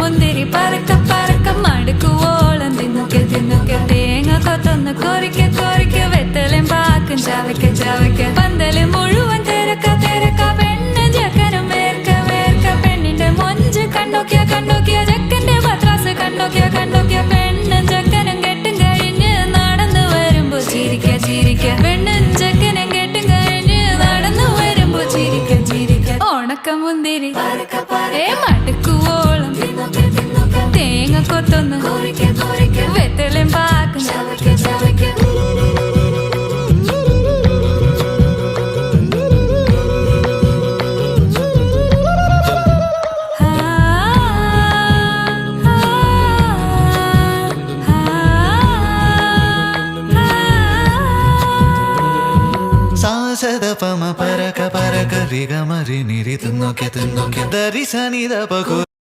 മുന്തിരി പറക്ക പറക്ക മടുക്കുവോളം തിന്നുക്കെ തിന്നുക്കെ തേങ്ങ കൊത്തൊന്ന് കൊറിക്ക കൊറിക്ക വെത്തലും പാക്കും ചവയ്ക്ക ചവയ്ക്ക പന്തല് മുഴുവൻ തിരക്ക തിരക്ക പെണ്ണ് ജക്കനും വേർക്ക വേർക്ക പെണ്ണിന്റെ മൊഞ്ച് കണ്ടോക്കിയ കണ്ടോക്കിയ ജക്കന്റെ പത്രാസ് കണ്ടോക്കിയ കണ്ടോക്കിയ പെണ്ണും ജക്കനും കെട്ടും കഴിഞ്ഞ് നടന്നു വരുമ്പോ ചിരിക്ക ചിരിക്ക പെണ്ണും ജക്കനും കെട്ടും കഴിഞ്ഞ് നടന്നു വരുമ്പോ ചിരിക്ക ചിരിക്ക ഉണക്ക മുന്തിരി മടുക്കുവോളം തേങ്ങ കൊത്തൊന്ന് വെത്തലും പാക്കും സാസദപമ പരക പരക രിഗമരി നിരി തിന്നൊക്കെ തിന്നൊക്കെ ദരി സനിദ പകു